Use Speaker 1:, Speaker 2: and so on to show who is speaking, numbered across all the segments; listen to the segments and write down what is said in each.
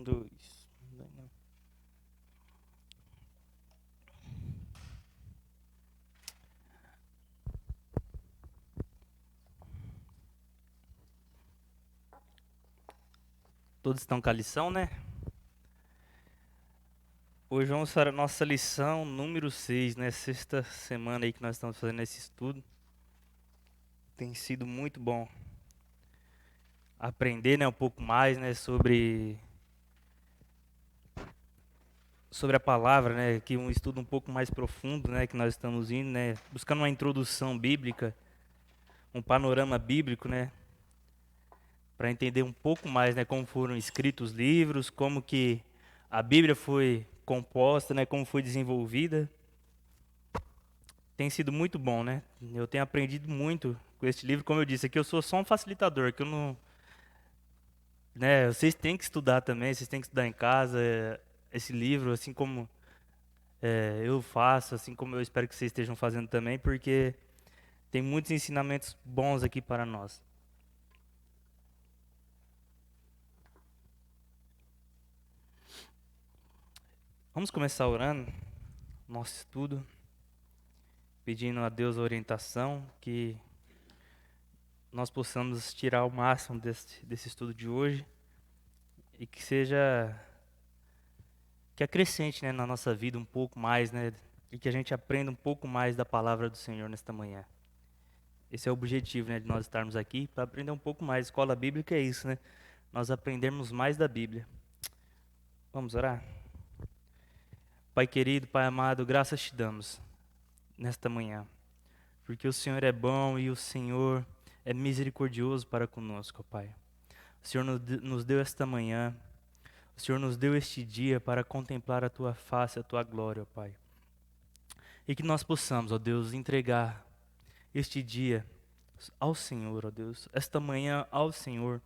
Speaker 1: Dois. Todos estão com a lição, né? Hoje vamos para a nossa lição número 6, né? Sexta semana aí que nós estamos fazendo esse estudo. Tem sido muito bom aprender, né, um pouco mais, né, sobre a palavra, né? Que um estudo um pouco mais profundo, né, que nós estamos indo, né, buscando uma introdução bíblica, um panorama bíblico, né, para entender um pouco mais, né, como foram escritos os livros, como que a Bíblia foi composta, né, como foi desenvolvida. Tem sido muito bom, né? Eu tenho aprendido muito com este livro. Como eu disse, aqui eu sou só um facilitador, que eu não, né? Vocês têm que estudar também, vocês têm que estudar em casa esse livro, assim como eu faço, assim como eu espero que vocês estejam fazendo também, porque tem muitos ensinamentos bons aqui para nós. Vamos começar orando nosso estudo, pedindo a Deus a orientação, que nós possamos tirar o máximo desse estudo de hoje e que acrescente, né, na nossa vida um pouco mais, né, e que a gente aprenda um pouco mais da palavra do Senhor nesta manhã. Esse é o objetivo, né, de nós estarmos aqui, para aprender um pouco mais. Escola bíblica é isso, né? Nós aprendermos mais da Bíblia. Vamos orar? Pai querido, Pai amado, graças te damos nesta manhã, porque o Senhor é bom e o Senhor é misericordioso para conosco, Pai. O Senhor nos deu esta manhã, o Senhor nos deu este dia para contemplar a Tua face, a Tua glória, Pai. E que nós possamos, ó Deus, entregar este dia ao Senhor, ó Deus, esta manhã ao Senhor,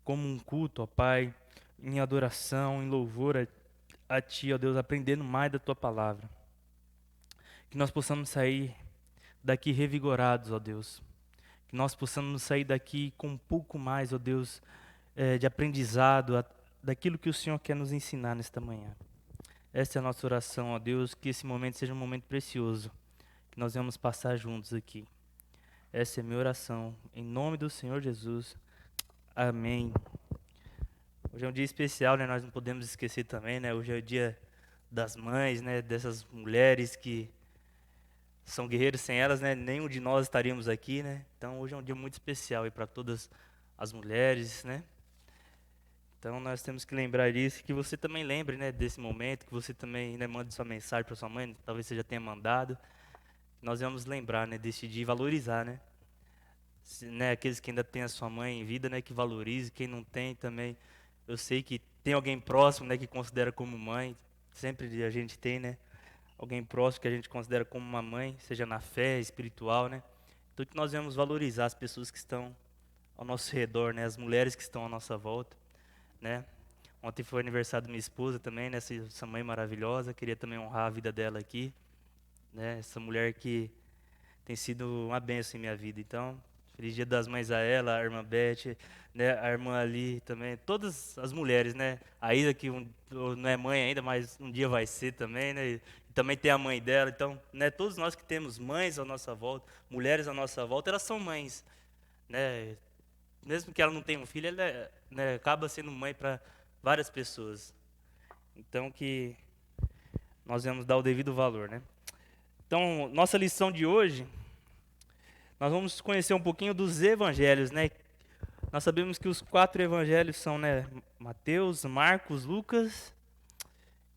Speaker 1: como um culto, ó Pai, em adoração, em louvor a Ti, ó Deus, aprendendo mais da Tua palavra. Que nós possamos sair daqui revigorados, ó Deus. Que nós possamos sair daqui com um pouco mais, ó Deus, de aprendizado, daquilo que o Senhor quer nos ensinar nesta manhã. Essa é a nossa oração, ó Deus, que esse momento seja um momento precioso, que nós vamos passar juntos aqui. Essa é a minha oração, em nome do Senhor Jesus. Amém. Hoje é um dia especial, né? Nós não podemos esquecer também, né? Hoje é o dia das mães, né? Dessas mulheres que são guerreiras, sem elas, né? Nenhum de nós estaríamos aqui, né? Então hoje é um dia muito especial para todas as mulheres, né? Então nós temos que lembrar disso, que você também lembre, né, desse momento, que você também, né, mande sua mensagem para sua mãe, talvez você já tenha mandado. Nós vamos lembrar, né, desse dia e valorizar, né? Né, aqueles que ainda têm a sua mãe em vida, né, que valorize, quem não tem também. Eu sei que tem alguém próximo, né, que considera como mãe. Sempre a gente tem, né, alguém próximo que a gente considera como uma mãe, seja na fé espiritual, né? Então que nós vamos valorizar as pessoas que estão ao nosso redor, né, as mulheres que estão à nossa volta, né? Ontem foi o aniversário da minha esposa também, né, essa mãe maravilhosa. Queria também honrar a vida dela aqui, né? Essa mulher que tem sido uma bênção em minha vida. Então, feliz Dia das Mães a ela, a irmã Beth, né, a irmã Ali também, todas as mulheres, né? A Isa que não é mãe ainda, mas um dia vai ser também, né? E também tem a mãe dela. Então, né, todos nós que temos mães à nossa volta, mulheres à nossa volta, elas são mães, né? Mesmo que ela não tenha um filho, ela né, acaba sendo mãe para várias pessoas. Então, que nós vamos dar o devido valor, né? Então, nossa lição de hoje, nós vamos conhecer um pouquinho dos evangelhos, né? Nós sabemos que os 4 evangelhos são, né, Mateus, Marcos, Lucas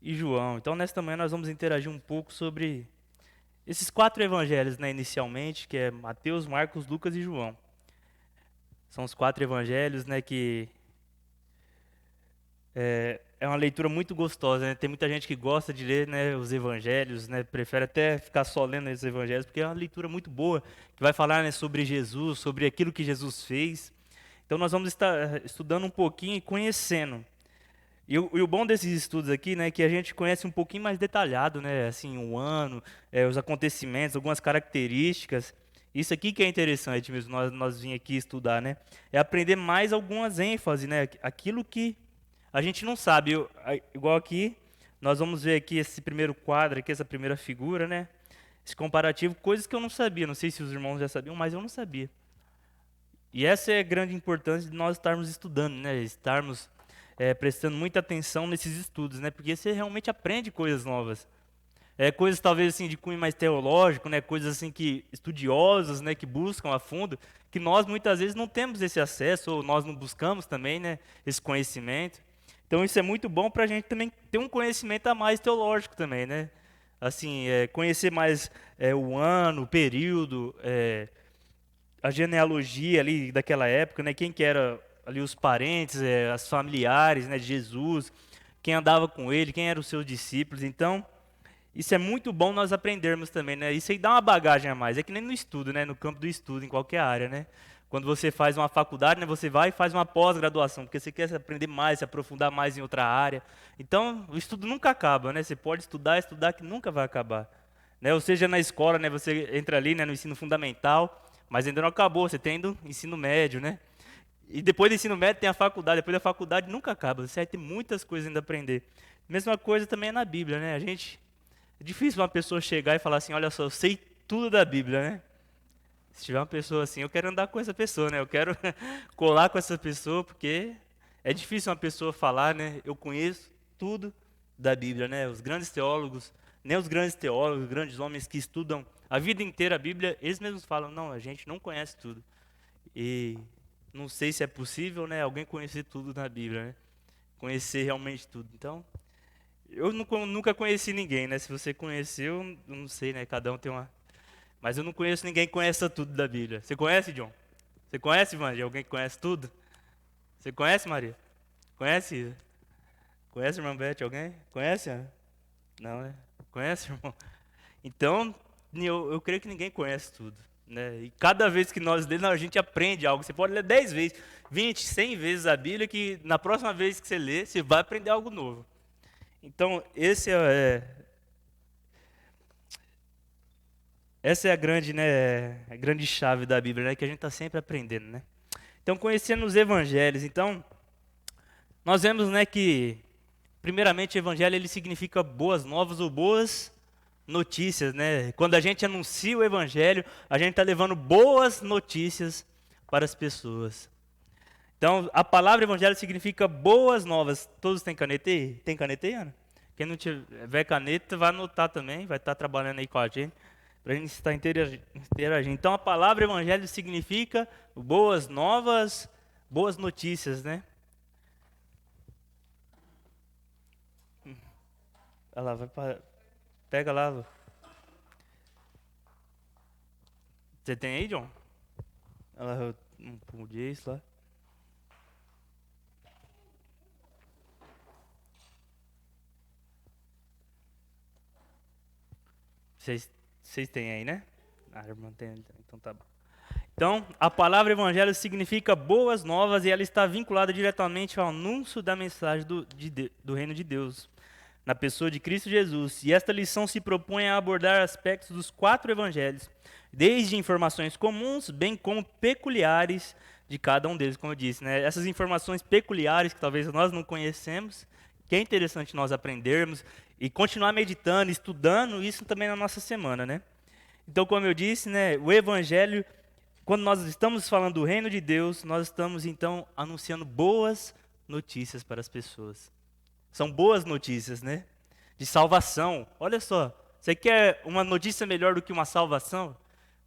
Speaker 1: e João. Então, nesta manhã nós vamos interagir um pouco sobre esses 4 evangelhos, né, inicialmente, que é Mateus, Marcos, Lucas e João. São os 4 evangelhos, né, que é uma leitura muito gostosa, né? Tem muita gente que gosta de ler, né, os evangelhos, né, prefere até ficar só lendo esses evangelhos, porque é uma leitura muito boa, que vai falar, né, sobre Jesus, sobre aquilo que Jesus fez. Então nós vamos estar estudando um pouquinho e conhecendo. E o bom desses estudos aqui, né, é que a gente conhece um pouquinho mais detalhado, né, assim, o ano, os acontecimentos, algumas características. Isso aqui que é interessante mesmo, nós vim aqui estudar, né, é aprender mais algumas ênfases, né, aquilo que A gente não sabe, igual aqui, nós vamos ver aqui esse primeiro quadro, aqui, essa primeira figura, né? Esse comparativo, coisas que eu não sabia. Não sei se os irmãos já sabiam, mas eu não sabia. E essa é a grande importância de nós estarmos estudando, né? Estarmos prestando muita atenção nesses estudos, né? Porque você realmente aprende coisas novas. Coisas talvez assim de cunho mais teológico, né? Coisas assim que estudiosos, né? Que buscam a fundo, que nós muitas vezes não temos esse acesso ou nós não buscamos também, né? Esse conhecimento. Então isso é muito bom para a gente também ter um conhecimento a mais teológico também, né? Assim, conhecer mais o ano, o período, a genealogia ali daquela época, né? Quem que era ali os parentes, as familiares, né? De Jesus, quem andava com ele, quem eram os seus discípulos. Então isso é muito bom nós aprendermos também, né? Isso aí dá uma bagagem a mais. É que nem no estudo, né? No campo do estudo, em qualquer área, né? Quando você faz uma faculdade, né? Você vai e faz uma pós-graduação, porque você quer aprender mais, se aprofundar mais em outra área. Então, o estudo nunca acaba, né? Você pode estudar, estudar, que nunca vai acabar. Né? Ou seja, na escola, né? Você entra ali, né? No ensino fundamental, mas ainda não acabou. Você tem do ensino médio, né? E depois do ensino médio tem a faculdade. Depois da faculdade nunca acaba. Você vai ter muitas coisas ainda a aprender. Mesma coisa também é na Bíblia, né? É difícil uma pessoa chegar e falar assim, olha só, eu sei tudo da Bíblia, né? Se tiver uma pessoa assim, eu quero andar com essa pessoa, né? Eu quero colar com essa pessoa, porque é difícil uma pessoa falar, né? Eu conheço tudo da Bíblia, né? Os grandes teólogos, nem os grandes teólogos, os grandes homens que estudam a vida inteira a Bíblia, eles mesmos falam, não, a gente não conhece tudo. E não sei se é possível, né? Alguém conhecer tudo na Bíblia, né? Conhecer realmente tudo. Então, eu nunca conheci ninguém, né? Se você conheceu, eu não sei, né? Cada um tem uma. Mas eu não conheço ninguém que conheça tudo da Bíblia. Você conhece, John? Você conhece, Maria? Alguém que conhece tudo? Você conhece, Maria? Conhece? Conhece, irmã Beth? Alguém? Conhece? Não, né? Conhece, irmão? Então, eu creio que ninguém conhece tudo. Né? E cada vez que nós lemos, a gente aprende algo. Você pode ler 10 vezes, 20, 100 vezes a Bíblia, que na próxima vez que você ler, você vai aprender algo novo. Então, essa é a grande, né, a grande chave da Bíblia, né, que a gente está sempre aprendendo, né? Então, conhecendo os evangelhos, então, nós vemos, né, que primeiramente o evangelho ele significa boas novas ou boas notícias, né? Quando a gente anuncia o evangelho, a gente está levando boas notícias para as pessoas. Então, a palavra evangelho significa boas novas. Todos têm caneta aí? Tem caneta aí, Ana? Quem não tiver caneta, vai anotar também, vai estar trabalhando aí com a gente, para a gente estar interagindo. Então, a palavra evangelho significa boas novas, boas notícias, né? Olha lá, pega lá. Você tem aí, John? Olha lá, não podia isso lá. Vocês têm aí, né? A irmã tem, então tá bom. Então, a palavra evangelho significa boas novas e ela está vinculada diretamente ao anúncio da mensagem do reino de Deus, na pessoa de Cristo Jesus. E esta lição se propõe a abordar aspectos dos 4 evangelhos, desde informações comuns, bem como peculiares de cada um deles, como eu disse, né? Essas informações peculiares que talvez nós não conhecemos, que é interessante nós aprendermos e continuar meditando, estudando isso também na nossa semana, né? Então, como eu disse, né, o evangelho, quando nós estamos falando do reino de Deus, nós estamos então anunciando boas notícias para as pessoas. São boas notícias, né? De salvação. Olha só, você quer uma notícia melhor do que uma salvação?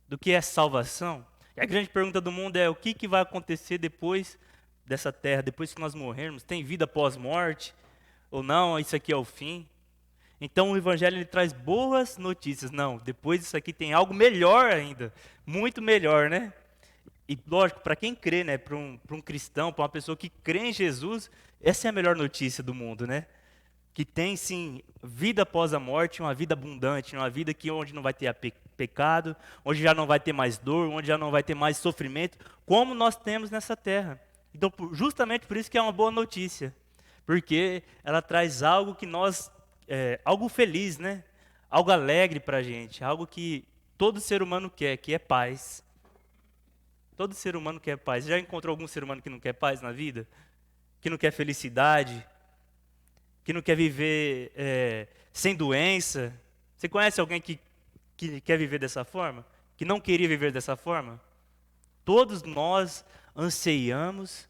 Speaker 1: Do que é salvação? E a grande pergunta do mundo é: o que vai acontecer depois dessa terra, depois que nós morrermos? Tem vida pós-morte? Ou não? Isso aqui é o fim? Então o Evangelho ele traz boas notícias. Não, depois disso aqui tem algo melhor ainda. Muito melhor, né? E lógico, para quem crê, né? Para um cristão, para uma pessoa que crê em Jesus, essa é a melhor notícia do mundo, né? Que tem sim vida após a morte, uma vida abundante, uma vida onde não vai ter pecado, onde já não vai ter mais dor, onde já não vai ter mais sofrimento, como nós temos nessa terra. Então, justamente por isso que é uma boa notícia, porque ela traz algo que algo feliz, né? Algo alegre para a gente, algo que todo ser humano quer, que é paz. Todo ser humano quer paz. Já encontrou algum ser humano que não quer paz na vida? Que não quer felicidade? que não quer viver sem doença. Você conhece alguém que quer viver dessa forma? Que não queria viver dessa forma? Todos nós anseiamos,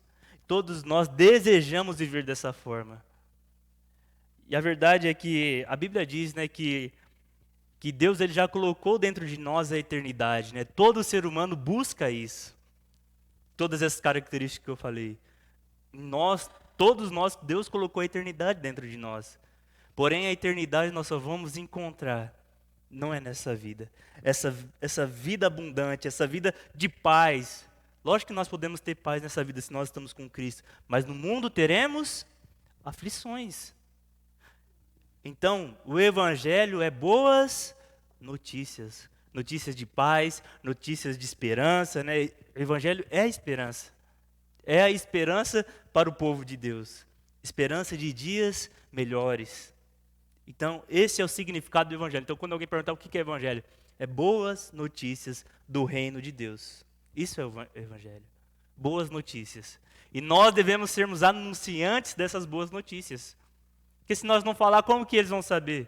Speaker 1: todos nós desejamos viver dessa forma. E a verdade é que a Bíblia diz, né, que Deus ele já colocou dentro de nós a eternidade, né? Todo ser humano busca isso. Todas essas características que eu falei. Todos nós, Deus colocou a eternidade dentro de nós. Porém, a eternidade nós só vamos encontrar, não é nessa vida. Essa vida abundante, essa vida de paz. Lógico que nós podemos ter paz nessa vida se nós estamos com Cristo. Mas no mundo teremos aflições. Então, o Evangelho é boas notícias. Notícias de paz, notícias de esperança, né? O Evangelho é a esperança. É a esperança para o povo de Deus. Esperança de dias melhores. Então, esse é o significado do Evangelho. Então, quando alguém perguntar o que é Evangelho, é boas notícias do reino de Deus. Isso é o Evangelho. Boas notícias. E nós devemos sermos anunciantes dessas boas notícias. Porque se nós não falar, como que eles vão saber?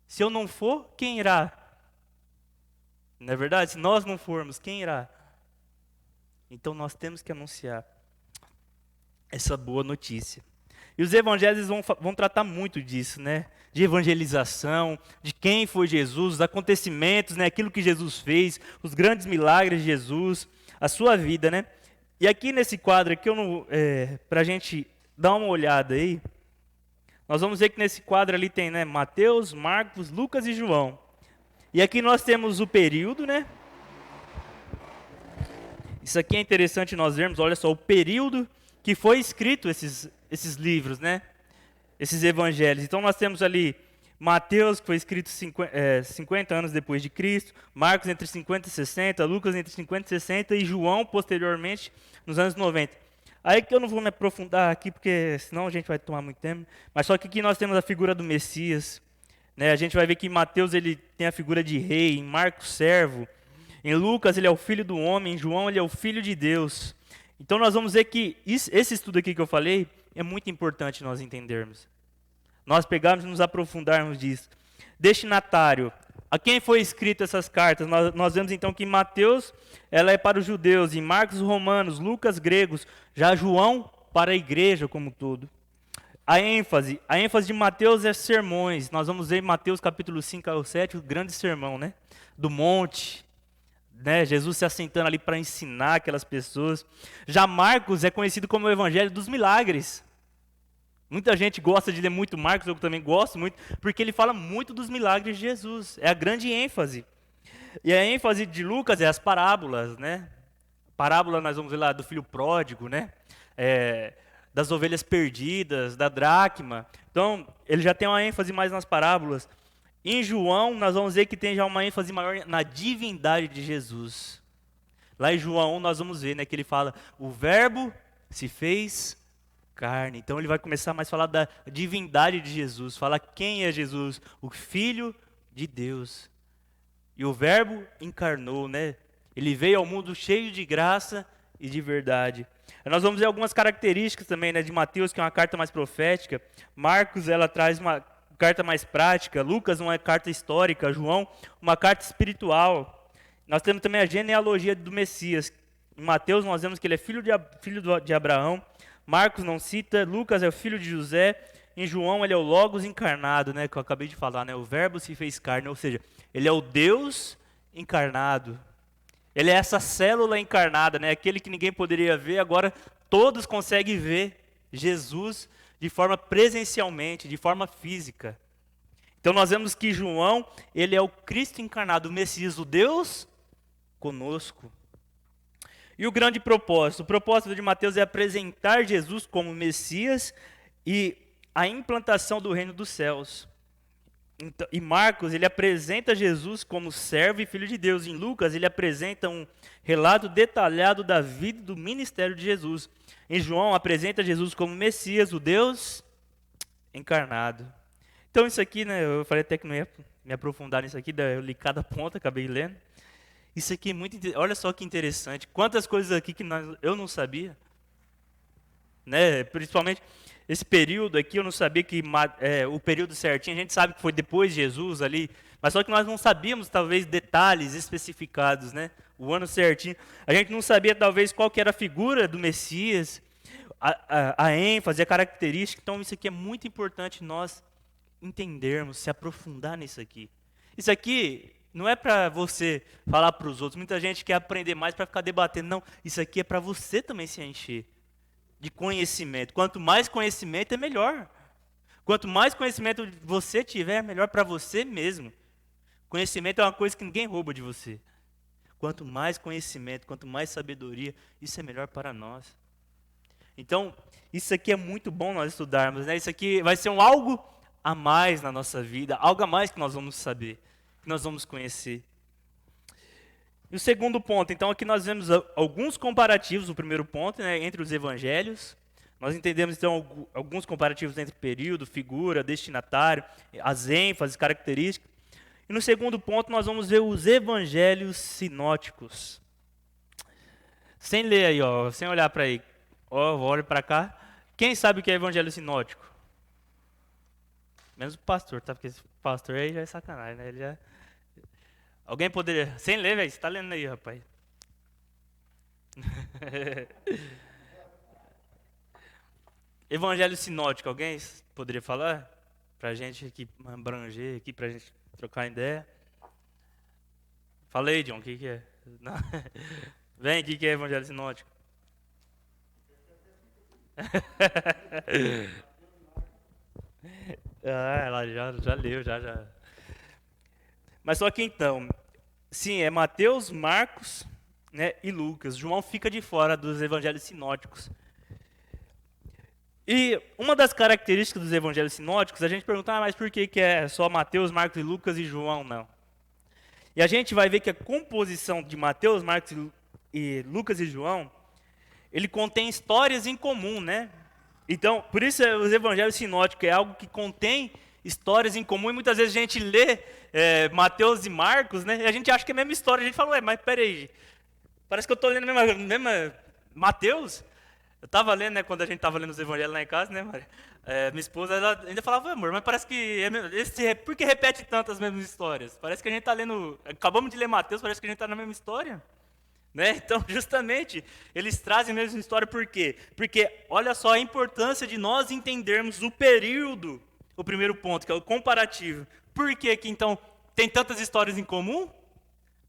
Speaker 1: Se eu não for, quem irá? Não é verdade? Se nós não formos, quem irá? Então nós temos que anunciar essa boa notícia. E os evangelhos vão tratar muito disso, né? De evangelização, de quem foi Jesus, os acontecimentos, né? Aquilo que Jesus fez, os grandes milagres de Jesus, a sua vida, né? E aqui nesse quadro aqui, para a gente dar uma olhada aí, nós vamos ver que nesse quadro ali tem, né, Mateus, Marcos, Lucas e João. E aqui nós temos o período, né? Isso aqui é interessante nós vermos, olha só, o período que foi escrito esses livros, né? Esses evangelhos. Então nós temos ali Mateus, que foi escrito 50 anos depois de Cristo, Marcos entre 50 e 60, Lucas entre 50 e 60 e João posteriormente nos anos 90. Aí que eu não vou me aprofundar aqui, porque senão a gente vai tomar muito tempo. Mas só que aqui nós temos a figura do Messias. Né? A gente vai ver que em Mateus ele tem a figura de rei, em Marcos servo, em Lucas ele é o filho do homem, em João ele é o filho de Deus. Então nós vamos ver que esse estudo aqui que eu falei é muito importante nós entendermos. Nós pegarmos e nos aprofundarmos disso. Destinatário. A quem foi escrito essas cartas? Nós vemos então que em Mateus ela é para os judeus, em Marcos romanos, Lucas gregos, já João para a igreja como um todo. A ênfase de Mateus é sermões. Nós vamos ver em Mateus capítulo 5 ao 7, o grande sermão, né? Do monte, né? Jesus se assentando ali para ensinar aquelas pessoas. Já Marcos é conhecido como o evangelho dos milagres. Muita gente gosta de ler muito Marcos, eu também gosto muito, porque ele fala muito dos milagres de Jesus. É a grande ênfase. E a ênfase de Lucas é as parábolas, né? Parábola nós vamos ver lá do filho pródigo, né? Das ovelhas perdidas, da dracma. Então, ele já tem uma ênfase mais nas parábolas. Em João, nós vamos ver que tem já uma ênfase maior na divindade de Jesus. Lá em João 1, nós vamos ver, né, que ele fala, o verbo se fez carne. Então ele vai começar mais a falar da divindade de Jesus, falar quem é Jesus, o Filho de Deus. E o verbo encarnou, né? Ele veio ao mundo cheio de graça e de verdade. Nós vamos ver algumas características também, né, de Mateus, que é uma carta mais profética. Marcos, ela traz uma carta mais prática. Lucas, uma carta histórica. João, uma carta espiritual. Nós temos também a genealogia do Messias. Em Mateus, nós vemos que ele é filho de Abraão. Marcos não cita, Lucas é o filho de José, em João ele é o Logos encarnado, né, que eu acabei de falar, né, o verbo se fez carne, ou seja, ele é o Deus encarnado. Ele é essa célula encarnada, né, aquele que ninguém poderia ver, agora todos conseguem ver Jesus de forma presencialmente, de forma física. Então nós vemos que João, ele é o Cristo encarnado, o Messias, o Deus conosco. E o grande propósito? O propósito de Mateus é apresentar Jesus como Messias e a implantação do reino dos céus. Então, e Marcos, ele apresenta Jesus como servo e filho de Deus. Em Lucas, ele apresenta um relato detalhado da vida e do ministério de Jesus. Em João, apresenta Jesus como Messias, o Deus encarnado. Então isso aqui, né, eu falei até que não ia me aprofundar nisso aqui, eu li cada ponta, acabei lendo. Isso aqui é muito interessante. Olha só que interessante. Quantas coisas aqui que eu não sabia. Né? Principalmente, esse período aqui, eu não sabia que o período certinho, a gente sabe que foi depois de Jesus ali, mas só que nós não sabíamos, talvez, detalhes especificados, né? O ano certinho. A gente não sabia, talvez, qual que era a figura do Messias, a ênfase, a característica. Então, isso aqui é muito importante nós entendermos, se aprofundar nisso aqui. Isso aqui não é para você falar para os outros. Muita gente quer aprender mais para ficar debatendo. Não, isso aqui é para você também se encher de conhecimento. Quanto mais conhecimento, é melhor. Quanto mais conhecimento você tiver, é melhor para você mesmo. Conhecimento é uma coisa que ninguém rouba de você. Quanto mais conhecimento, quanto mais sabedoria, isso é melhor para nós. Então, isso aqui é muito bom nós estudarmos, né? Isso aqui vai ser algo a mais na nossa vida, algo a mais que nós vamos saber, que nós vamos conhecer. E o segundo ponto, então, aqui nós vemos alguns comparativos, o primeiro ponto, né, entre os evangelhos. Nós entendemos, então, alguns comparativos entre período, figura, destinatário, as ênfases, características. E no segundo ponto, nós vamos ver os evangelhos sinóticos. Sem ler aí, ó, sem olhar para aí. Ó, olha para cá. Quem sabe o que é evangelho sinótico? Menos o pastor, tá? Porque esse pastor aí já é sacanagem, né? Ele já... Alguém poderia... Sem ler, velho. Você está lendo aí, rapaz. Evangelho sinótico. Alguém poderia falar? Pra gente aqui abranger, aqui pra gente trocar ideia. Fala aí, John. O que é? Não. Vem, o que é evangelho sinótico? Ela já leu, já. Mas só que então... Sim, é Mateus, Marcos, né, e Lucas. João fica de fora dos evangelhos sinóticos. E uma das características dos evangelhos sinóticos, a gente pergunta, mas por que é só Mateus, Marcos e Lucas e João não? E a gente vai ver que a composição de Mateus, Marcos e Lucas e João, ele contém histórias em comum, né? Então, por isso os evangelhos sinóticos é algo que contém histórias em comum, e muitas vezes a gente lê Mateus e Marcos, né? E a gente acha que é a mesma história. A gente fala, mas peraí, parece que eu estou lendo a mesma Mateus. Eu estava lendo, né, quando a gente estava lendo os evangelhos lá em casa, né, Maria? Minha esposa ela ainda falava, amor, mas parece que por que repete tanto as mesmas histórias? Parece que a gente está lendo, acabamos de ler Mateus, parece que a gente está na mesma história. Né? Então, justamente, eles trazem a mesma história, por quê? Porque, olha só a importância de nós entendermos o período. O primeiro ponto, que é o comparativo. Por que então tem tantas histórias em comum?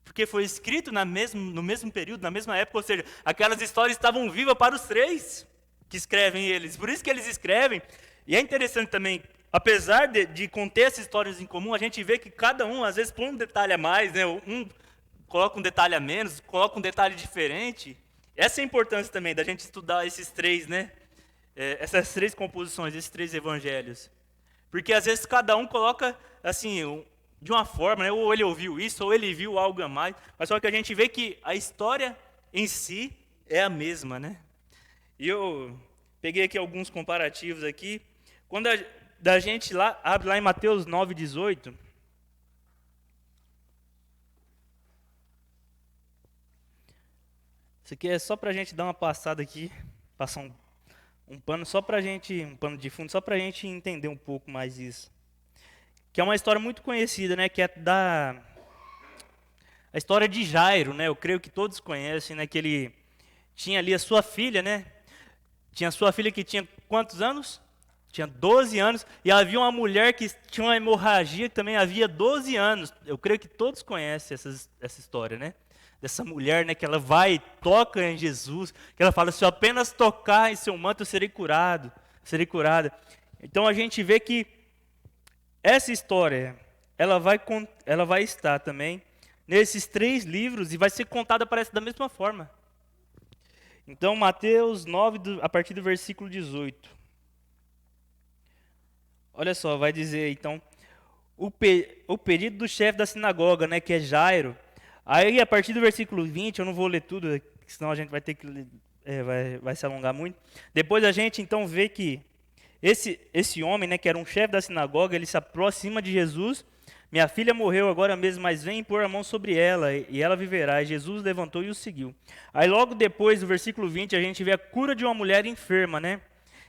Speaker 1: Porque foi escrito no mesmo período, na mesma época, ou seja, aquelas histórias estavam vivas para os três que escrevem eles. Por isso que eles escrevem. E é interessante também, apesar de conter essas histórias em comum, a gente vê que cada um, às vezes, põe um detalhe a mais, né? Um coloca um detalhe a menos, coloca um detalhe diferente. Essa é a importância também da gente estudar esses três, né? Essas três composições, esses três evangelhos. Porque às vezes cada um coloca assim, de uma forma, né? Ou ele ouviu isso, ou ele viu algo a mais. Mas só que a gente vê que a história em si é a mesma, né? E eu peguei aqui alguns comparativos aqui. Quando a gente abre lá em Mateus 9:18. Isso aqui é só para a gente dar uma passada aqui, passar um pano só para a gente, um pano de fundo, só para a gente entender um pouco mais isso. Que é uma história muito conhecida, né? Que é a história de Jairo, né? Eu creio que todos conhecem, né? Que ele tinha ali a sua filha, né? Tinha a sua filha que tinha quantos anos? Tinha 12 anos. E havia uma mulher que tinha uma hemorragia que também havia 12 anos. Eu creio que todos conhecem essa história, né? Dessa mulher, né, que ela vai e toca em Jesus, que ela fala, se eu apenas tocar em seu manto, eu serei curado, serei curada. Então a gente vê que essa história, ela vai estar também nesses três livros e vai ser contada, parece, da mesma forma. Então, Mateus 9, a partir do versículo 18. Olha só, vai dizer, então, o pedido do chefe da sinagoga, né, que é Jairo. Aí, a partir do versículo 20, eu não vou ler tudo, senão a gente vai ter que vai se alongar muito. Depois a gente, então, vê que esse homem, né, que era um chefe da sinagoga, ele se aproxima de Jesus. Minha filha morreu agora mesmo, mas vem pôr a mão sobre ela, e ela viverá. E Jesus levantou e o seguiu. Aí, logo depois, do versículo 20, a gente vê a cura de uma mulher enferma, né?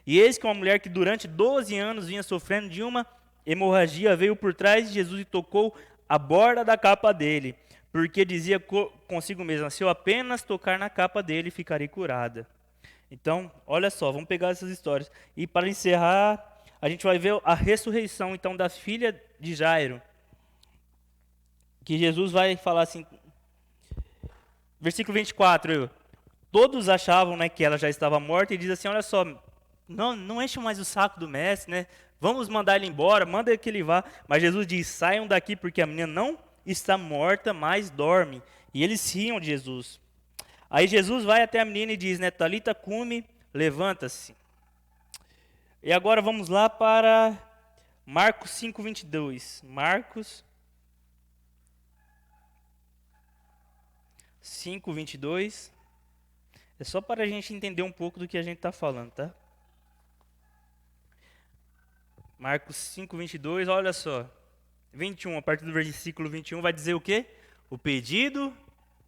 Speaker 1: E eis que uma mulher que durante 12 anos vinha sofrendo de uma hemorragia veio por trás de Jesus e tocou a borda da capa dele, porque dizia consigo mesma: se eu apenas tocar na capa dele, ficarei curada. Então, olha só, vamos pegar essas histórias. E para encerrar, a gente vai ver a ressurreição então da filha de Jairo, que Jesus vai falar assim, versículo 24, todos achavam, né, que ela já estava morta e diz assim, olha só, não enche mais o saco do mestre, né? Vamos mandar ele embora, manda que ele vá. Mas Jesus diz, saiam daqui porque a menina não está morta, mas dorme. E eles riam de Jesus. Aí Jesus vai até a menina e diz, né, Talita cumi, levanta-se. E agora vamos lá para Marcos 5:22. Marcos 5:22. É só para a gente entender um pouco do que a gente está falando, tá? Marcos 5:22, olha só. 21, a partir do versículo 21, vai dizer o quê? O pedido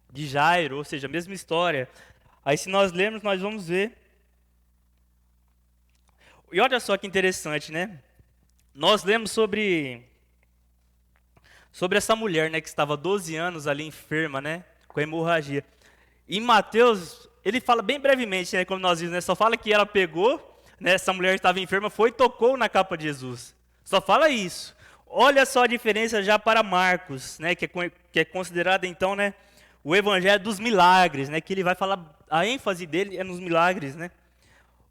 Speaker 1: de Jairo, ou seja, a mesma história. Aí se nós lermos, nós vamos ver. E olha só que interessante, né? Nós lemos sobre essa mulher, né, que estava 12 anos ali enferma, né, com hemorragia. Em Mateus, ele fala bem brevemente, né, como nós vimos, né, só fala que ela pegou, né, essa mulher estava enferma, foi e tocou na capa de Jesus. Só fala isso. Olha só a diferença já para Marcos, né, que é considerado então, né, o evangelho dos milagres, né, que ele vai falar, a ênfase dele é nos milagres, né.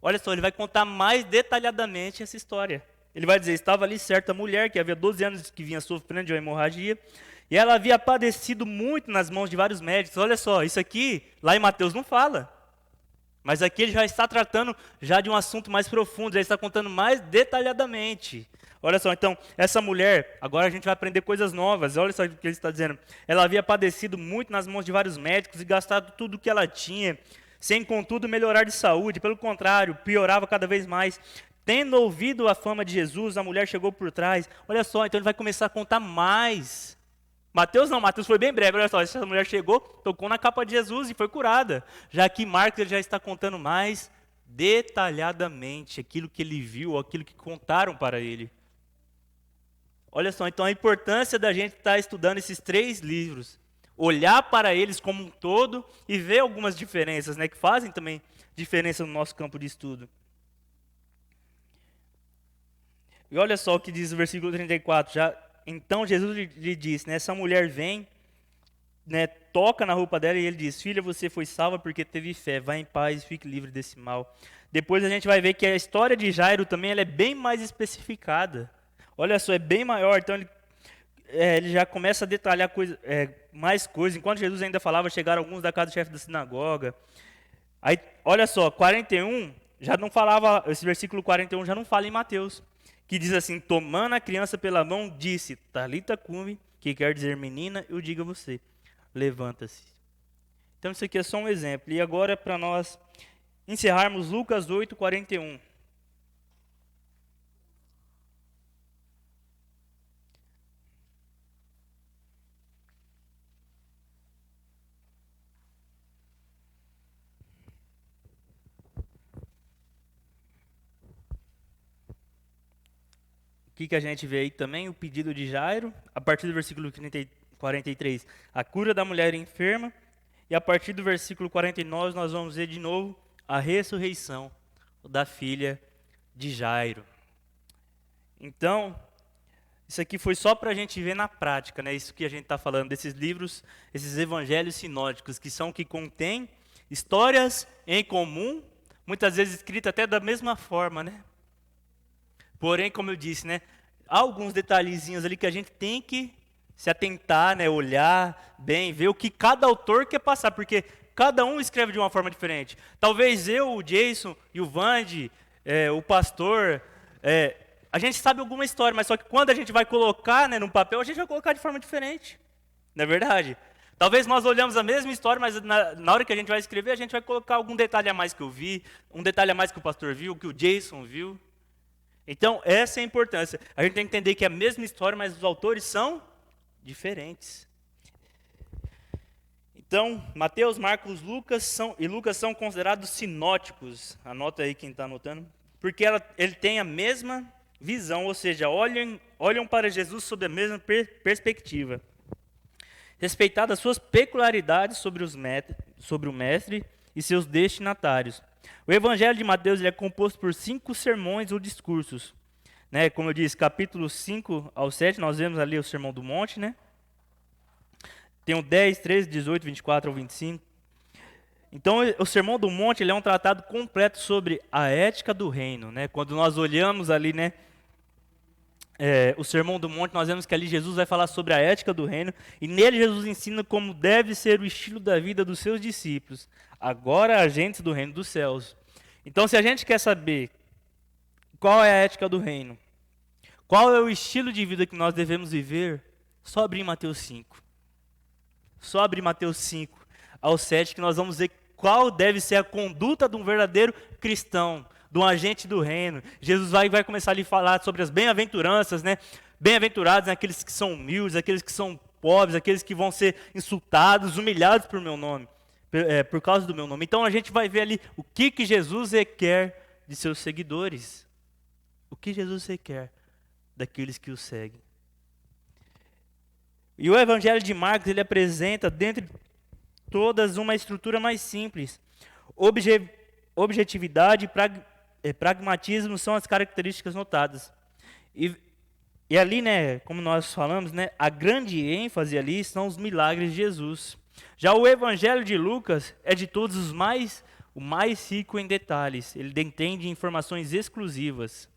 Speaker 1: Olha só, ele vai contar mais detalhadamente essa história. Ele vai dizer, estava ali certa mulher que havia 12 anos que vinha sofrendo de uma hemorragia, e ela havia padecido muito nas mãos de vários médicos. Olha só, isso aqui, lá em Mateus não fala. Mas aqui ele já está tratando já de um assunto mais profundo, já está contando mais detalhadamente. Olha só, então, essa mulher, agora a gente vai aprender coisas novas. Olha só o que ele está dizendo. Ela havia padecido muito nas mãos de vários médicos e gastado tudo o que ela tinha, sem contudo melhorar de saúde. Pelo contrário, piorava cada vez mais. Tendo ouvido a fama de Jesus, a mulher chegou por trás. Olha só, então ele vai começar a contar mais. Mateus foi bem breve. Olha só, essa mulher chegou, tocou na capa de Jesus e foi curada. Já que Marcos ele já está contando mais detalhadamente aquilo que ele viu, aquilo que contaram para ele. Olha só, então a importância da gente estar estudando esses 3 livros. Olhar para eles como um todo e ver algumas diferenças, né, que fazem também diferença no nosso campo de estudo. E olha só o que diz o versículo 34. Então Jesus lhe disse, né, essa mulher vem, né, toca na roupa dela e ele diz, filha, você foi salva porque teve fé, vá em paz e fique livre desse mal. Depois a gente vai ver que a história de Jairo também ela é bem mais especificada. Olha só, é bem maior, então ele já começa a detalhar mais coisas. Enquanto Jesus ainda falava, chegaram alguns da casa do chefe da sinagoga. Aí, olha só, 41, já não falava, esse versículo 41 já não fala em Mateus, que diz assim, tomando a criança pela mão, disse, Talita cumi, que quer dizer menina, eu digo a você, levanta-se. Então isso aqui é só um exemplo. E agora para nós encerrarmos Lucas 8, 41. O que a gente vê aí também? O pedido de Jairo, a partir do versículo 43, a cura da mulher enferma, e a partir do versículo 49 nós vamos ver de novo a ressurreição da filha de Jairo. Então, isso aqui foi só para a gente ver na prática, né? Isso que a gente está falando, desses livros, esses evangelhos sinóticos, que são que contêm histórias em comum, muitas vezes escritas até da mesma forma, né? Porém, como eu disse, né, há alguns detalhezinhos ali que a gente tem que se atentar, né, olhar bem, ver o que cada autor quer passar, porque cada um escreve de uma forma diferente. Talvez eu, o Jason e o Vandy, o pastor, a gente sabe alguma história, mas só que quando a gente vai colocar, né, no papel, a gente vai colocar de forma diferente. Não é verdade? Talvez nós olhamos a mesma história, mas na hora que a gente vai escrever, a gente vai colocar algum detalhe a mais que eu vi, um detalhe a mais que o pastor viu, que o Jason viu. Então, essa é a importância. A gente tem que entender que é a mesma história, mas os autores são diferentes. Então, Mateus, Marcos, Lucas são considerados sinóticos. Anota aí quem está anotando. porque ele tem a mesma visão, ou seja, olham para Jesus sob a mesma perspectiva. Respeitadas as suas peculiaridades sobre o mestre e seus destinatários. O Evangelho de Mateus ele é composto por 5 sermões ou discursos. Né? Como eu disse, capítulos 5 ao 7, nós vemos ali o Sermão do Monte. Né? Tem o 10, 13, 18, 24 ao 25. Então, o Sermão do Monte ele é um tratado completo sobre a ética do reino. Né? Quando nós olhamos ali, né, o Sermão do Monte, nós vemos que ali Jesus vai falar sobre a ética do reino, e nele Jesus ensina como deve ser o estilo da vida dos seus discípulos, agora agentes do reino dos céus. Então, se a gente quer saber qual é a ética do reino, qual é o estilo de vida que nós devemos viver, só abrir Mateus 5. Só abrir Mateus 5 ao 7, que nós vamos ver qual deve ser a conduta de um verdadeiro cristão, de um agente do reino. Jesus vai começar a lhe falar sobre as bem-aventuranças, né? Bem-aventurados aqueles que são humildes, aqueles que são pobres, aqueles que vão ser insultados, humilhados por meu nome, por causa do meu nome. Então a gente vai ver ali o que Jesus requer de seus seguidores. O que Jesus requer daqueles que o seguem. E o Evangelho de Marcos, ele apresenta, dentre todas, uma estrutura mais simples. Objetividade e pragmatismo são as características notadas. E ali, né, como nós falamos, né, a grande ênfase ali são os milagres de Jesus. Já o Evangelho de Lucas é de todos o mais rico em detalhes. Ele entende informações exclusivas,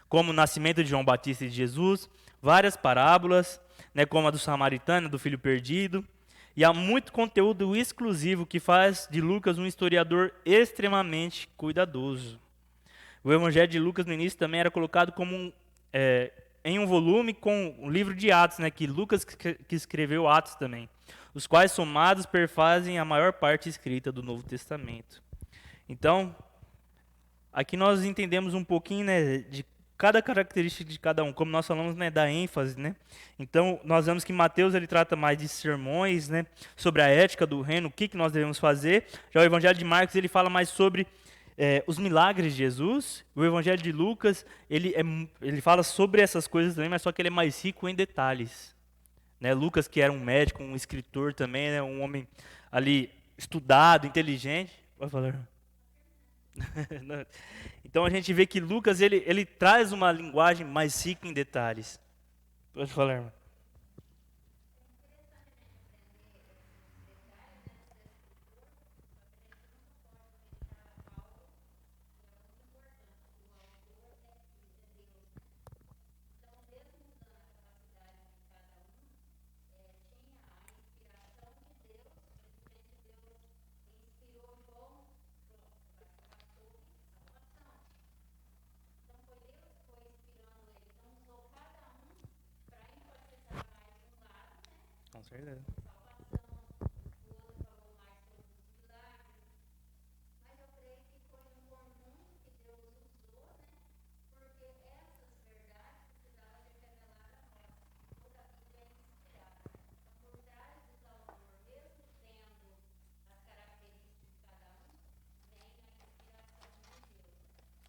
Speaker 1: como o nascimento de João Batista e de Jesus, várias parábolas, né, como a do samaritano, do filho perdido. E há muito conteúdo exclusivo que faz de Lucas um historiador extremamente cuidadoso. O Evangelho de Lucas no início também era colocado como em um volume com o livro de Atos, né, que Lucas que escreveu Atos também, os quais somados perfazem a maior parte escrita do Novo Testamento. Então, aqui nós entendemos um pouquinho, né, de cada característica de cada um, como nós falamos, né, da ênfase, né? Então, nós vemos que Mateus ele trata mais de sermões, né, sobre a ética do reino, o que nós devemos fazer. Já o Evangelho de Marcos ele fala mais sobre os milagres de Jesus. O Evangelho de Lucas ele fala sobre essas coisas também, mas só que ele é mais rico em detalhes. Né? Lucas, que era um médico, um escritor também, né, um homem ali estudado, inteligente. Pode falar. Então a gente vê que Lucas ele traz uma linguagem mais rica em detalhes. Pode falar, irmão. Com certeza.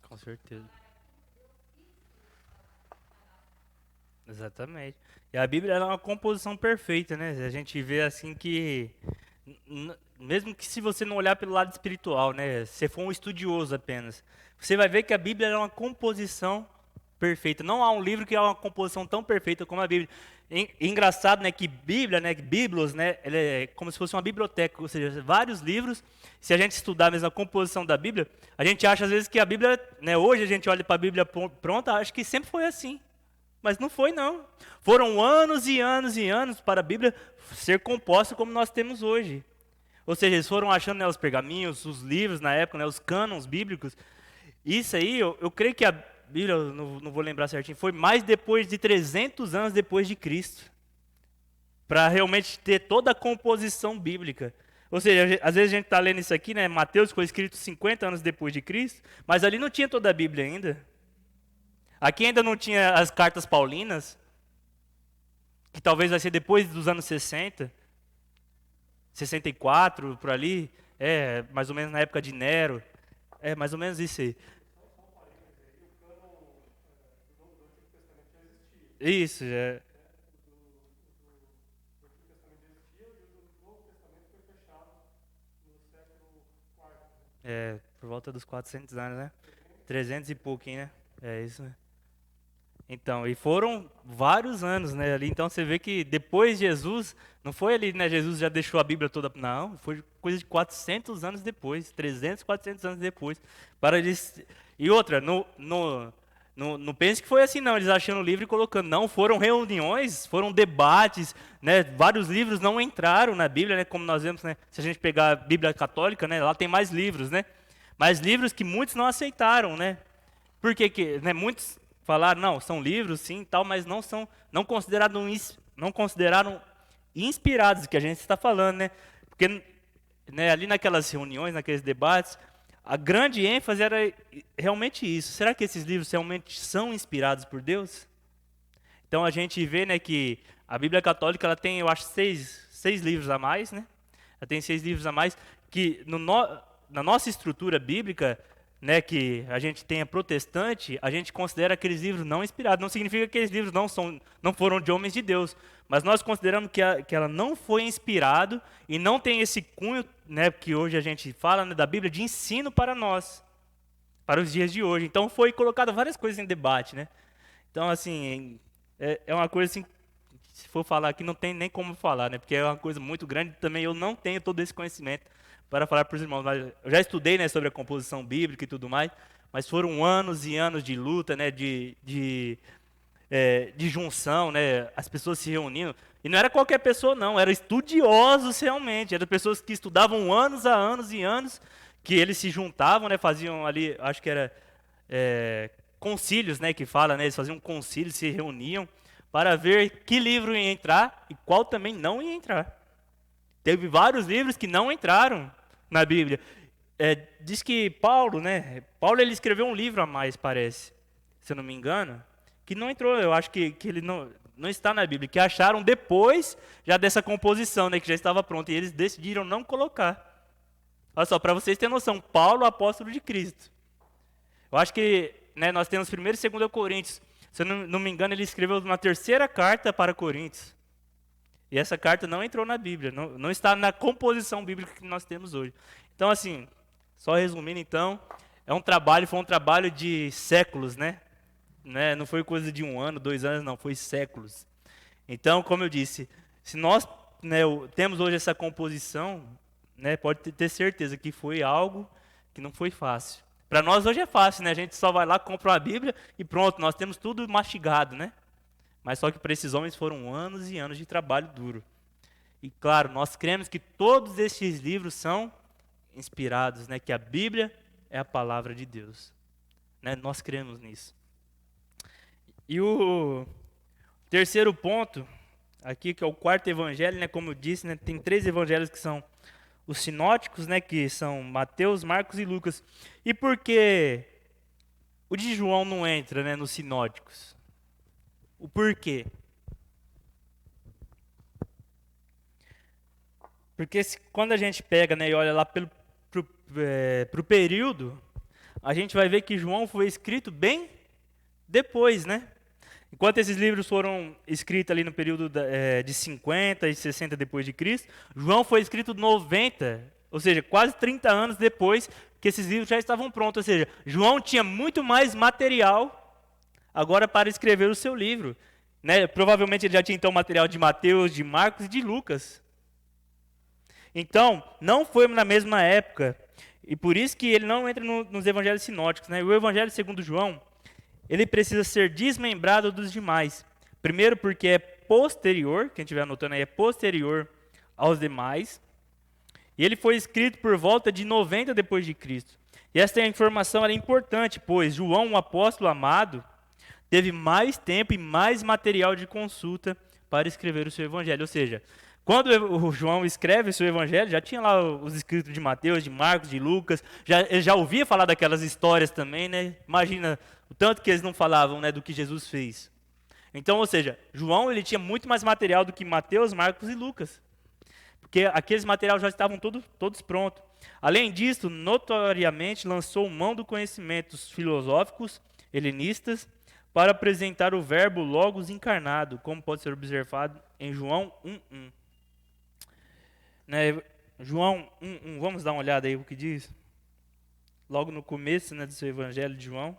Speaker 1: Com certeza. Exatamente. E a Bíblia ela é uma composição perfeita, né? A gente vê assim que, mesmo que se você não olhar pelo lado espiritual, né? Se for um estudioso apenas, você vai ver que a Bíblia é uma composição perfeita. Não há um livro que é uma composição tão perfeita como a Bíblia. Engraçado, né? Que Bíblia, né? Que Biblos, né? Ela é como se fosse uma biblioteca, ou seja, vários livros. Se a gente estudar mesmo a composição da Bíblia, a gente acha às vezes que a Bíblia, né? Hoje a gente olha para a Bíblia pronta, acho que sempre foi assim. Mas não foi, não. Foram anos e anos e anos para a Bíblia ser composta como nós temos hoje. Ou seja, eles foram achando, né, os pergaminhos, os livros na época, né, os cânons bíblicos. Isso aí, eu creio que a Bíblia, eu não vou lembrar certinho, foi mais depois de 300 anos depois de Cristo. Para realmente ter toda a composição bíblica. Ou seja, às vezes a gente está lendo isso aqui, né, Mateus foi escrito 50 anos depois de Cristo, mas ali não tinha toda a Bíblia ainda. Aqui ainda não tinha as cartas paulinas, que talvez vai ser depois dos anos 60, 64, por ali, mais ou menos na época de Nero, mais ou menos isso aí. Isso, é. É, por volta dos 400 anos, né? 300 e pouquinho, né? É isso, né? Então, e foram vários anos, né, ali. Então você vê que depois de Jesus, não foi ali, né, Jesus já deixou a Bíblia toda, não, foi coisa de 400 anos depois, 300, 400 anos depois, para eles. E outra, não pense que foi assim, não, eles achando o livro e colocando, não, foram reuniões, foram debates, né, vários livros não entraram na Bíblia, né, como nós vemos, né, se a gente pegar a Bíblia católica, né, lá tem mais livros, né, mas livros que muitos não aceitaram, né, porque né, muitos falaram, não, são livros, sim, tal, mas não consideraram inspirados, que a gente está falando, né? Porque né, ali naquelas reuniões, naqueles debates, a grande ênfase era realmente isso. Será que esses livros realmente são inspirados por Deus? Então a gente vê, né, que a Bíblia Católica ela tem, eu acho, seis livros a mais, né? Ela tem 6 livros a mais que na nossa estrutura bíblica, né, que a gente tem a protestante, a gente considera aqueles livros não inspirados. Não significa que aqueles livros não foram de homens de Deus, mas nós consideramos que ela não foi inspirado e não tem esse cunho, né, que hoje a gente fala, né, da Bíblia de ensino para nós, para os dias de hoje. Então foi colocado várias coisas em debate, né? Então assim é uma coisa assim, se for falar aqui não tem nem como falar, né? Porque é uma coisa muito grande. Também eu não tenho todo esse conhecimento para falar para os irmãos. Mas eu já estudei, né, sobre a composição bíblica e tudo mais, mas foram anos e anos de luta, né, de junção, né, as pessoas se reunindo. E não era qualquer pessoa, não, eram estudiosos realmente, eram pessoas que estudavam anos a anos e anos, que eles se juntavam, né, faziam ali, acho que era concílios, né, que fala, né, eles faziam concílios, se reuniam para ver que livro ia entrar e qual também não ia entrar. Teve vários livros que não entraram na Bíblia. Diz que Paulo, né? Paulo ele escreveu um livro a mais, parece, se eu não me engano, que não entrou. Eu acho que ele não está na Bíblia, que acharam depois já dessa composição, né? Que já estava pronta e eles decidiram não colocar. Olha só, para vocês terem noção, Paulo, apóstolo de Cristo. Eu acho que, né, nós temos 1º e 2º Coríntios. Se eu não me engano, ele escreveu uma terceira carta para Coríntios. E essa carta não entrou na Bíblia, não está na composição bíblica que nós temos hoje. Então, assim, só resumindo, então, foi um trabalho de séculos, né? Não foi coisa de 1 ano, 2 anos, não, foi séculos. Então, como eu disse, se nós, né, temos hoje essa composição, né, pode ter certeza que foi algo que não foi fácil. Para nós hoje é fácil, né? A gente só vai lá, compra uma Bíblia e pronto, nós temos tudo mastigado, né? Mas só que para esses homens foram anos e anos de trabalho duro. E claro, nós cremos que todos estes livros são inspirados, né? Que a Bíblia é a palavra de Deus. Né? Nós cremos nisso. E o terceiro ponto, aqui que é o 4º evangelho, né? Como eu disse, né? Tem 3 evangelhos que são os sinóticos, né? Que são Mateus, Marcos e Lucas. E por que o de João não entra, né? Nos sinóticos? O porquê? Porque quando a gente pega, né, e olha lá pro período, a gente vai ver que João foi escrito bem depois, né? Enquanto esses livros foram escritos ali no período de 50 e 60 depois de Cristo, João foi escrito 90, ou seja, quase 30 anos depois que esses livros já estavam prontos. Ou seja, João tinha muito mais material agora para escrever o seu livro. Né? Provavelmente ele já tinha então material de Mateus, de Marcos e de Lucas. Então, não foi na mesma época. E por isso que ele não entra nos evangelhos sinóticos. Né? O evangelho segundo João, ele precisa ser desmembrado dos demais. Primeiro porque é posterior, quem estiver anotando aí, é posterior aos demais. E ele foi escrito por volta de 90 depois de Cristo. E essa informação é importante, pois João, um apóstolo amado, teve mais tempo e mais material de consulta para escrever o seu evangelho. Ou seja, quando o João escreve o seu evangelho, já tinha lá os escritos de Mateus, de Marcos, de Lucas, ele já ouvia falar daquelas histórias também, né? Imagina o tanto que eles não falavam, né, do que Jesus fez. Então, ou seja, João ele tinha muito mais material do que Mateus, Marcos e Lucas. Porque aqueles materiais já estavam todos prontos. Além disso, notoriamente lançou mão do conhecimentos filosóficos helenistas para apresentar o verbo logos encarnado, como pode ser observado em João 1:1. Né, João 1:1, vamos dar uma olhada aí o que diz? Logo no começo, né, do seu Evangelho de João.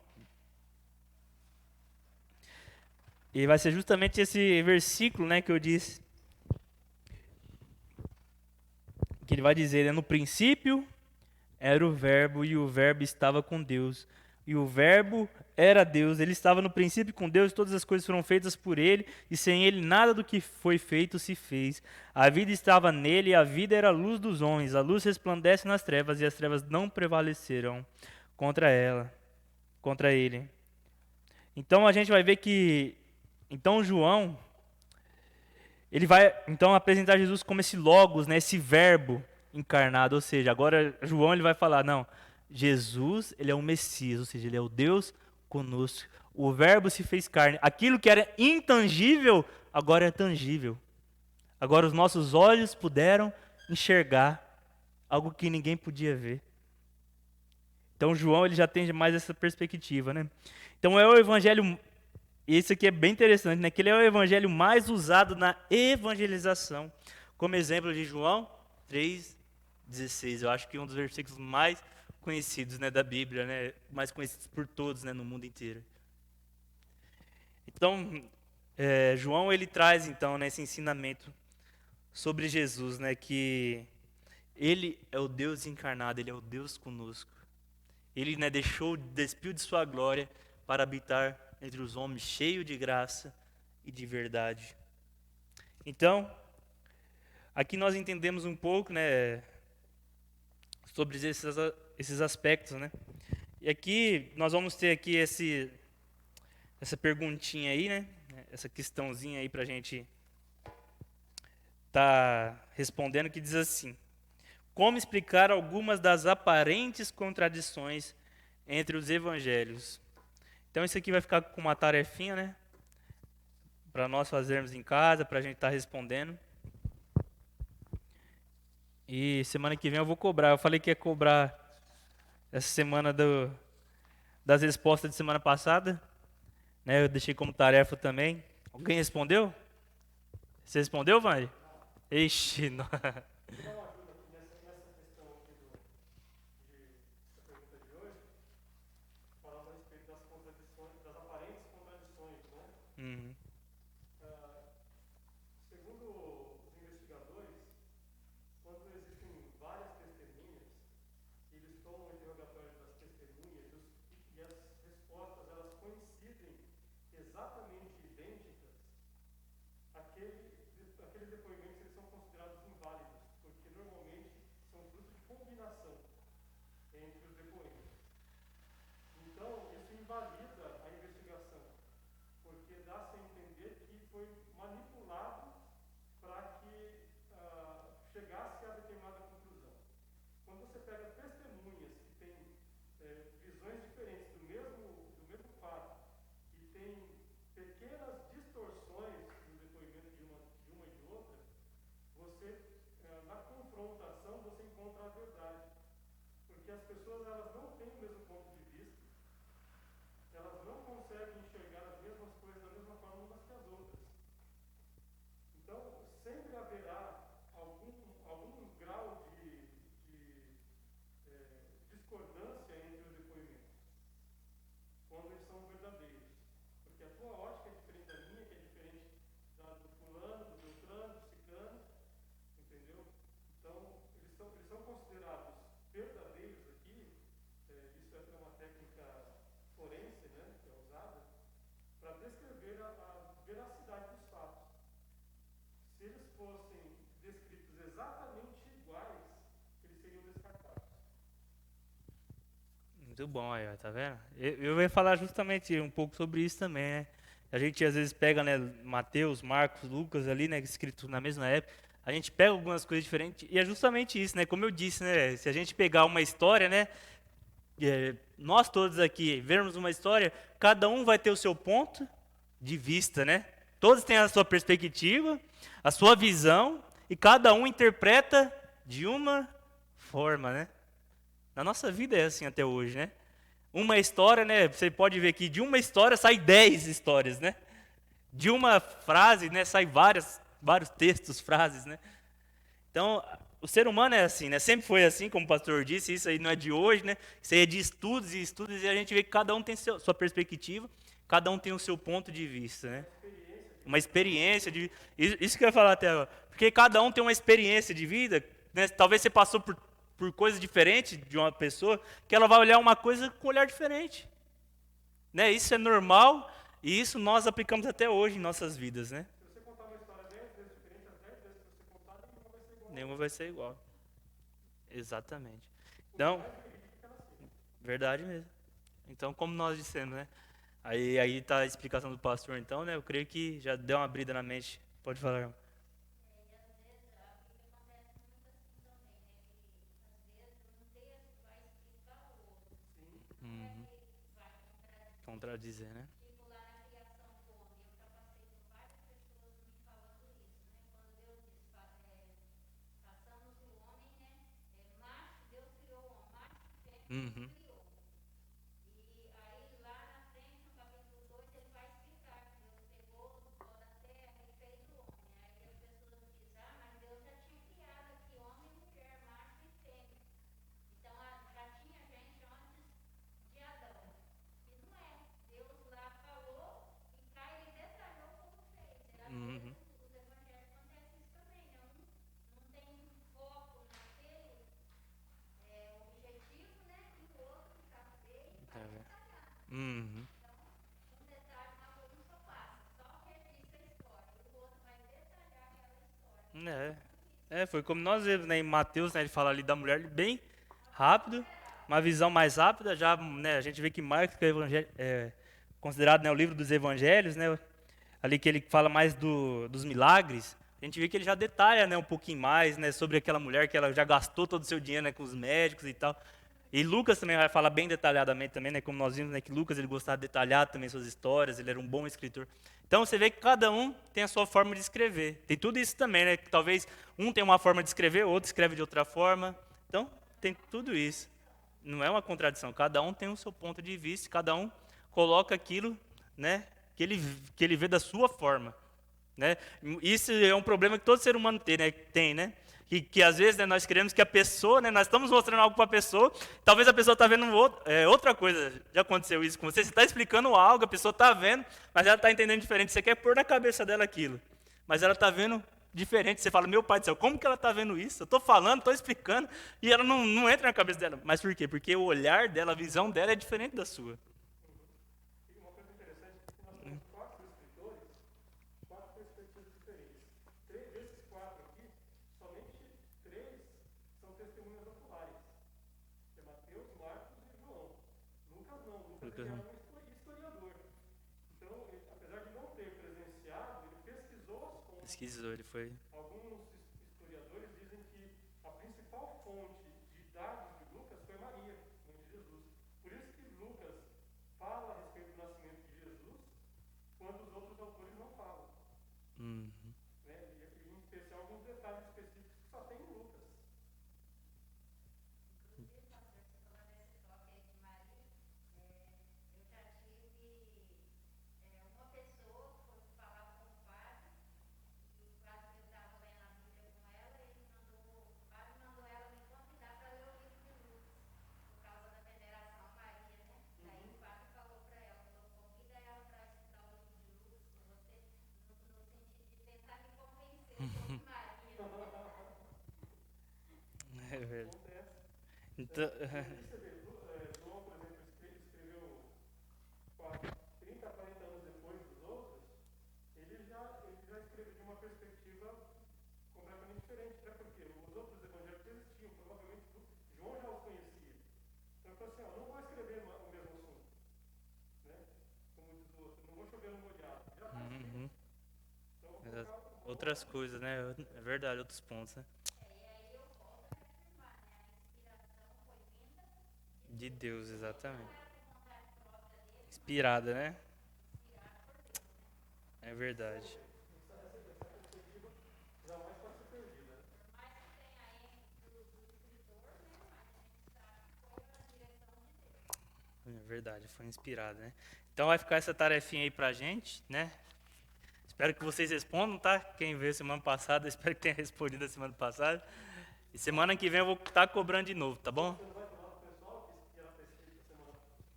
Speaker 1: E vai ser justamente esse versículo, né, que eu disse. Que ele vai dizer, né, no princípio era o verbo, e o verbo estava com Deus. E o verbo era Deus, ele estava no princípio com Deus, todas as coisas foram feitas por ele, e sem ele nada do que foi feito se fez. A vida estava nele, e a vida era a luz dos homens. A luz resplandece nas trevas, e as trevas não prevaleceram contra ele. Então a gente vai ver que, então João, ele vai então apresentar Jesus como esse logos, né, esse verbo encarnado, ou seja, agora João ele vai falar, não, Jesus, ele é o Messias, ou seja, ele é o Deus conosco. O verbo se fez carne. Aquilo que era intangível, agora é tangível. Agora os nossos olhos puderam enxergar algo que ninguém podia ver. Então João ele já tem mais essa perspectiva, né? Então é o evangelho, esse aqui é bem interessante, né? Que ele é o evangelho mais usado na evangelização. Como exemplo de João 3:16, eu acho que é um dos versículos mais conhecidos, né, da Bíblia, né, mais conhecidos por todos, né, no mundo inteiro. Então, João ele traz então, né, esse ensinamento sobre Jesus, né, que ele é o Deus encarnado, ele é o Deus conosco. Ele, né, despiu de sua glória para habitar entre os homens, cheio de graça e de verdade. Então, aqui nós entendemos um pouco, né, sobre esses aspectos, né? E aqui nós vamos ter aqui essa perguntinha aí, né? Essa questãozinha aí para a gente tá respondendo, que diz assim: como explicar algumas das aparentes contradições entre os evangelhos? Então isso aqui vai ficar com uma tarefinha, né? Para nós fazermos em casa, para a gente estar respondendo. E semana que vem eu vou cobrar. Eu falei que ia cobrar essa semana das respostas de semana passada, né? Eu deixei como tarefa também. Alguém respondeu? Você respondeu, Vande? Ixi, não. Uhum. Muito bom aí, ó, tá vendo? Eu ia falar justamente um pouco sobre isso também, né? A gente às vezes pega, né, Mateus, Marcos, Lucas ali, né, escrito na mesma época. A gente pega algumas coisas diferentes e é justamente isso, né? Como eu disse, né? Se a gente pegar uma história, né? Nós todos aqui vermos uma história, cada um vai ter o seu ponto de vista, né? Todos têm a sua perspectiva, a sua visão e cada um interpreta de uma forma, né? Na nossa vida é assim até hoje, né? uma história, né? Você pode ver que de uma história sai 10 histórias, né? De uma frase, né, sai vários textos, frases, né? Então, o ser humano é assim, né? Sempre foi assim, como o pastor disse, isso aí não é de hoje, né? Isso aí é de estudos e estudos, e a gente vê que cada um tem sua perspectiva, cada um tem o seu ponto de vista, né? Uma experiência de... Isso que eu ia falar até agora. Porque cada um tem uma experiência de vida, né? Talvez você passou por coisas diferentes de uma pessoa, que ela vai olhar uma coisa com um olhar diferente, né? Isso é normal, e isso nós aplicamos até hoje em nossas vidas, né?
Speaker 2: Se você contar uma história 10 vezes diferente, as 10 vezes que você contar,
Speaker 1: Nenhuma vai ser igual. Exatamente. Então, verdade mesmo. Então, como nós dissemos, né? Aí tá a explicação do pastor, então, né? Eu creio que já deu uma abrida na mente. Pode falar, irmão. Uhum. Contradizer, né? Uhum. Uhum. Tá vendo? Uhum. É. Foi como nós vimos, né, em Mateus, né, ele fala ali da mulher bem rápido, uma visão mais rápida, já, né, a gente vê que Marcos, que é, considerado, né, o livro dos evangelhos, né, ali que ele fala mais dos milagres, a gente vê que ele já detalha, né, um pouquinho mais, né, sobre aquela mulher que ela já gastou todo o seu dinheiro, né, com os médicos e tal. E Lucas também vai falar bem detalhadamente também, né, como nós vimos, né, que Lucas ele gostava de detalhar também suas histórias, ele era um bom escritor. Então você vê que cada um tem a sua forma de escrever. Tem tudo isso também, né, que talvez um tenha uma forma de escrever, outro escreve de outra forma. Então tem tudo isso. Não é uma contradição, cada um tem o seu ponto de vista, cada um coloca aquilo, né, que ele vê da sua forma, né? Isso é um problema que todo ser humano tem, né? Que às vezes, né, nós queremos que a pessoa, né, nós estamos mostrando algo para a pessoa, talvez a pessoa está vendo outra coisa. Já aconteceu isso com você? Você está explicando algo, a pessoa está vendo, mas ela está entendendo diferente. Você quer pôr na cabeça dela aquilo, mas ela está vendo diferente. Você fala, meu pai do céu, como que ela está vendo isso? Eu estou falando, estou explicando, e ela não entra na cabeça dela. Mas por quê? Porque o olhar dela, a visão dela é diferente da sua.
Speaker 2: e uma coisa interessante é que nós temos quatro escritores, quatro perspectivas diferentes. Três desses quatro aqui, somente três são testemunhas oculares, que é Mateus, Marcos e João. Lucas não, Lucas ele era um historiador. Então, apesar de não ter presenciado, ele pesquisou as fontes.
Speaker 1: Pesquisou, ele foi.
Speaker 2: Alguns historiadores dizem que a principal fonte de dados de Lucas foi Maria, mãe de Jesus. Por isso que Lucas fala a respeito do nascimento de Jesus, quando os outros autores não falam.
Speaker 1: Uhum.
Speaker 2: Né? E em especial alguns detalhes específicos que só tem em Lucas.
Speaker 1: É verdade.
Speaker 2: Acontece.
Speaker 1: Então,
Speaker 2: E você vê, João, por exemplo, escreveu 30, 40 anos depois dos outros, ele já escreveu de uma perspectiva completamente diferente, até porque os outros evangelhos existiam, provavelmente João já os conhecia. Então ele falou assim, ó, não vou escrever o mesmo assunto, né? Como diz o outro, não vou chover no molhado, já está escrito.
Speaker 1: uhum.
Speaker 2: Então eu vou colocar
Speaker 1: Outras coisas, né? É verdade, outros pontos, né? De Deus, exatamente. Inspirada, né? É verdade.
Speaker 2: jamais pode ser perdida.
Speaker 1: É verdade, foi inspirado, né? Então vai ficar essa tarefinha aí pra gente, né? Espero que vocês respondam, tá? Quem veio semana passada, espero que tenha respondido a semana passada. E semana que vem eu vou estar cobrando de novo, tá bom?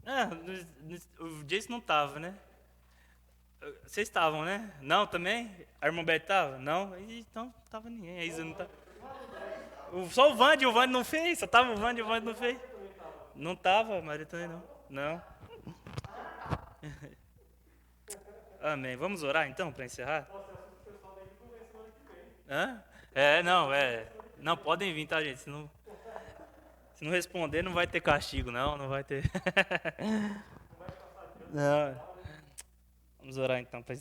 Speaker 1: Ah, o Jason não tava, né? Vocês estavam, né? Não, também? A irmã Beth tava? Não? Então não tava ninguém. A Isa não tá. Só o Vande não fez. Só tava o Vande não fez. Não tava, a Maria também não. Não. Amém. Vamos orar então para encerrar? Hã? É, não, é. Não, podem vir, tá, gente? Se não responder, não vai ter castigo, não. Não vai ter. Não. Vamos orar então para